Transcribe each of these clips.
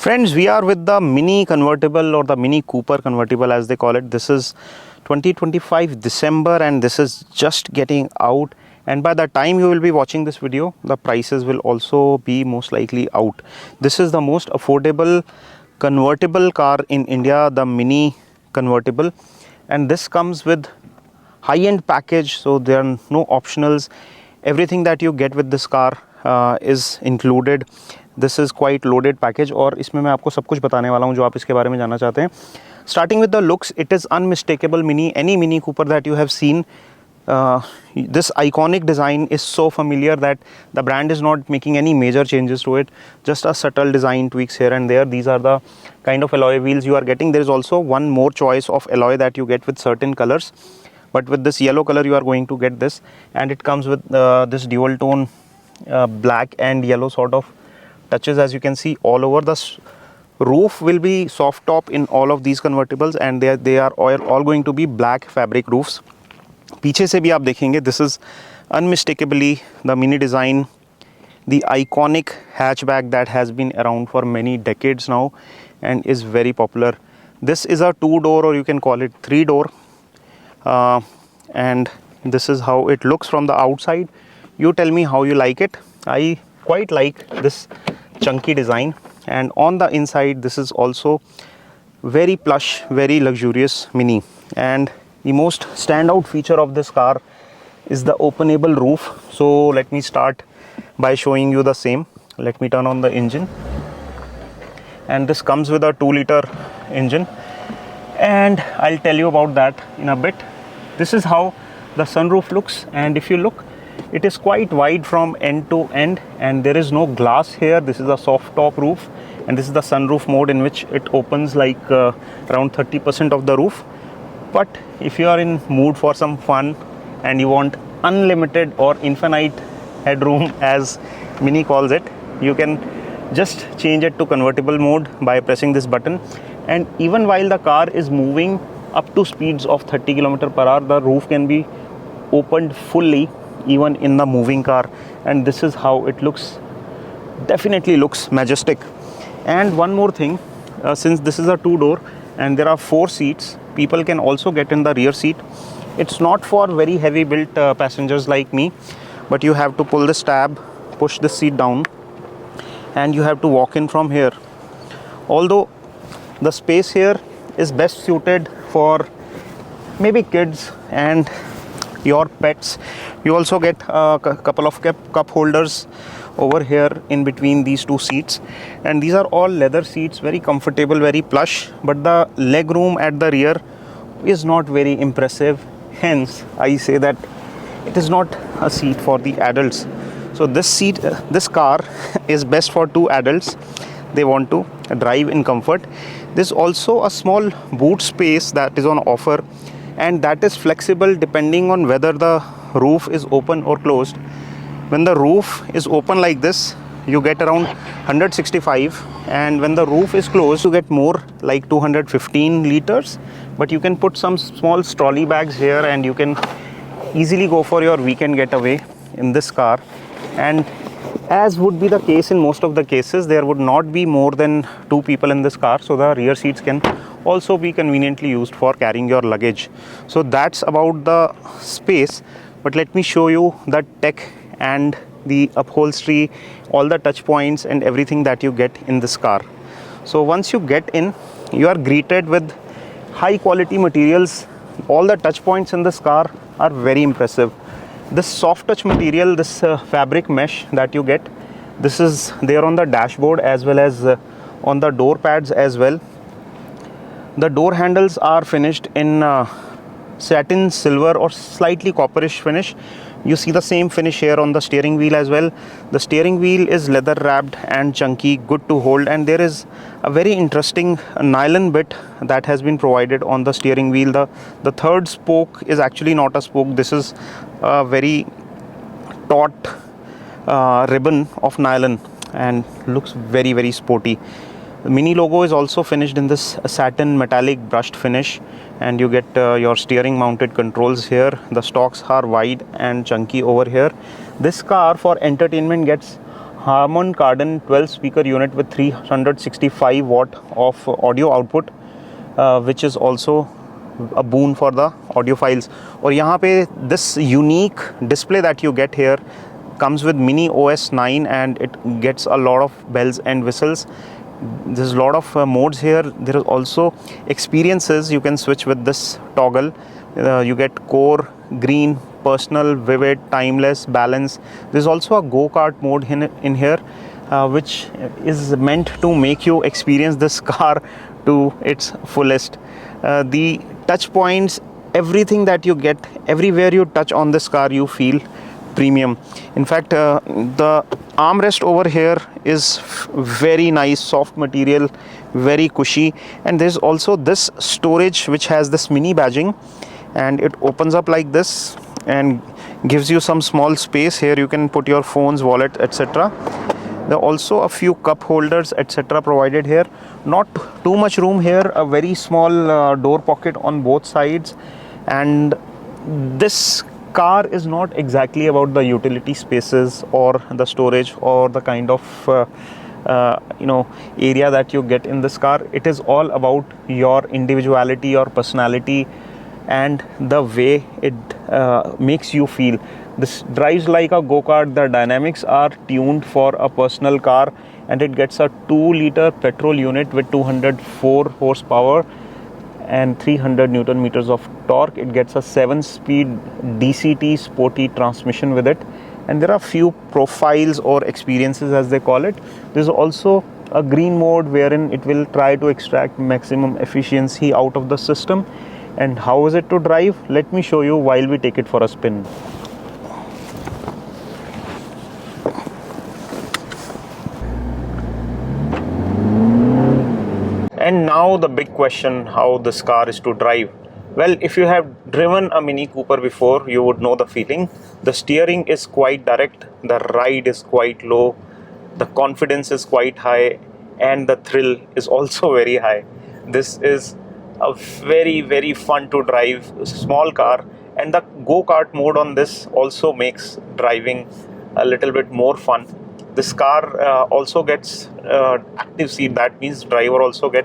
Friends, we are with the Mini Convertible or the Mini Cooper Convertible as they call it. This is 2025 December and this is just getting out, and by the time you will be watching this video, the prices will also be most likely out. This is the most affordable convertible car in India, the Mini Convertible, and this comes with high-end package, so there are no optionals. Everything that you get with this car is included. This is quite loaded package और इसमें मैं आपको सब कुछ बताने वाला हूँ जो आप इसके बारे में जानना चाहते हैं. Starting with the looks, it is unmistakable Mini. Any Mini Cooper that you have seen, this iconic design is so familiar that the brand is not making any major changes to it. Just a subtle design tweaks here and there. These are the kind of alloy wheels you are getting. There is also one more choice of alloy that you get with certain colors, but with this yellow color you are going to get this, and it comes with this dual tone black and yellow sort of touches. As you can see all over, the roof will be soft top in all of these convertibles, and they are all going to be black fabric roofs. पीछे से भी आप देखेंगे, this is unmistakably the Mini design, the iconic hatchback that has been around for many decades now and is very popular. This is a 2-door, or you can call it 3-door, and this is how it looks from the outside. You tell me how you like it. I quite like this chunky design, and on the inside this is also very plush, very luxurious Mini. And the most standout feature of this car is the openable roof. So let me start by showing you the same. Let me turn on the engine, and this comes with a 2-liter engine, and I'll tell you about that in a bit. This is how the sunroof looks, and if you look, it is quite wide from end to end, and there is no glass here. This is a soft top roof, and this is the sunroof mode in which it opens like around 30% of the roof. But if you are in mood for some fun and you want unlimited or infinite headroom, as Mini calls it, you can just change it to convertible mode by pressing this button. And even while the car is moving up to speeds of 30 km/h, the roof can be opened fully even in the moving car, and this is how it looks. Definitely looks majestic. And one more thing, since this is a 2-door and there are 4 seats, people can also get in the rear seat. It's not for very heavy built passengers like me, but you have to pull this tab, push this seat down, and you have to walk in from here. Although the space here is best suited for maybe kids and your pets. You also get a couple of cup holders over here in between these 2 seats, and these are all leather seats, very comfortable, very plush, but the leg room at the rear is not very impressive. Hence I say that it is not a seat for the adults. So this car is best for 2 adults. They want to drive in comfort. There's also a small boot space that is on offer, and that is flexible depending on whether the roof is open or closed. When the roof is open like this, you get around 165, and when the roof is closed, you get more, like 215 liters. But you can put some small trolley bags here, and you can easily go for your weekend getaway in this car. And as would be the case in most of the cases, there would not be more than 2 people in this car, so the rear seats can also be conveniently used for carrying your luggage. So that's about the space, but let me show you the tech and the upholstery, all the touch points and everything that you get in this car. So once you get in, you are greeted with high quality materials. All the touch points in this car are very impressive. This soft touch material, this fabric mesh that you get, this is there on the dashboard as well as on the door pads as well. The door handles are finished in satin silver or slightly copperish finish. You see the same finish here on the steering wheel as well. The steering wheel is leather wrapped and chunky, good to hold, and there is a very interesting nylon bit that has been provided on the steering wheel. The third spoke is actually not a spoke. This is a very taut ribbon of nylon and looks very, very sporty. The Mini logo is also finished in this satin metallic brushed finish, and you get your steering mounted controls here. The stalks are wide and chunky over here. This car for entertainment gets Harman Kardon 12 speaker unit with 365 watt of audio output, which is also a boon for the audiophiles. और यहाँ पे this unique display that you get here comes with Mini OS 9 and it gets a lot of bells and whistles. There's a lot of modes here. There is also experiences you can switch with this toggle. You get core, green, personal, vivid, timeless, balance. There's also a go-kart mode in here, which is meant to make you experience this car to its fullest. The touch points, everything that you get, everywhere you touch on this car, you feel premium. In fact, the armrest over here is very nice, soft material, very cushy, and there's also this storage which has this mini badging, and it opens up like this and gives you some small space. Here you can put your phones, wallet, etc. There are also a few cup holders, etc. provided here. Not too much room here, a very small door pocket on both sides, and this car is not exactly about the utility spaces or the storage or the kind of area that you get in this car. It is all about your individuality, your personality, and the way it makes you feel. This drives like a go-kart. The dynamics are tuned for a personal car, and it gets a 2-liter petrol unit with 204 horsepower and 300 Newton meters of torque. It gets a 7-speed DCT sporty transmission with it, and there are few profiles or experiences as they call it. There's also a green mode wherein it will try to extract maximum efficiency out of the system. And how is it to drive? Let me show you while we take it for a spin. And now the big question, how this car is to drive. Well, if you have driven a Mini Cooper before, you would know the feeling. The steering is quite direct, the ride is quite low, the confidence is quite high, and the thrill is also very high. This is a very, very fun to drive small car, and the go-kart mode on this also makes driving a little bit more fun. This car also gets active seat. That means driver also get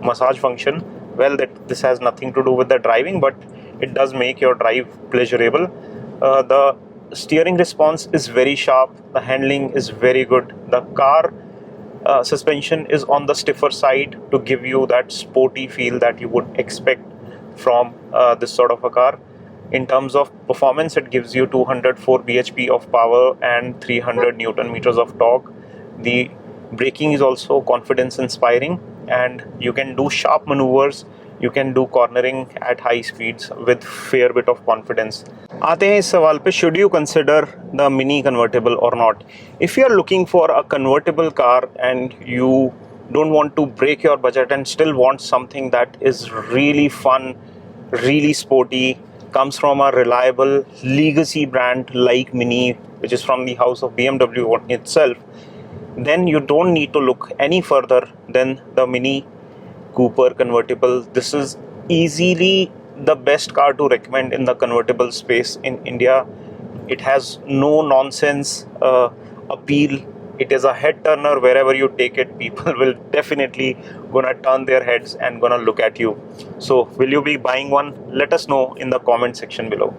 massage function. Well, this has nothing to do with the driving, but it does make your drive pleasurable. The steering response is very sharp. The handling is very good. The car suspension is on the stiffer side to give you that sporty feel that you would expect from this sort of a car. In terms of performance, it gives you 204 bhp of power and 300 Newton meters of torque. The braking is also confidence inspiring, and you can do sharp maneuvers. You can do cornering at high speeds with fair bit of confidence. आते हैं इस सवाल पे, should you consider the Mini Convertible or not? If you are looking for a convertible car and you don't want to break your budget and still want something that is really fun, really sporty, comes from a reliable legacy brand like Mini, which is from the house of BMW itself, then you don't need to look any further than the Mini Cooper convertible. This is easily the best car to recommend in the convertible space in India. It has no nonsense appeal. It is a head turner. Wherever you take it, people will definitely gonna turn their heads and gonna look at you. So will you be buying one? Let us know in the comment section below.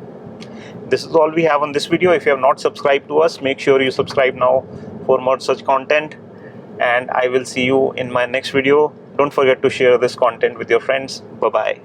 This is all we have on this video. If you have not subscribed to us, make sure you subscribe now for more such content, and I will see you in my next video. Don't forget to share this content with your friends. Bye bye.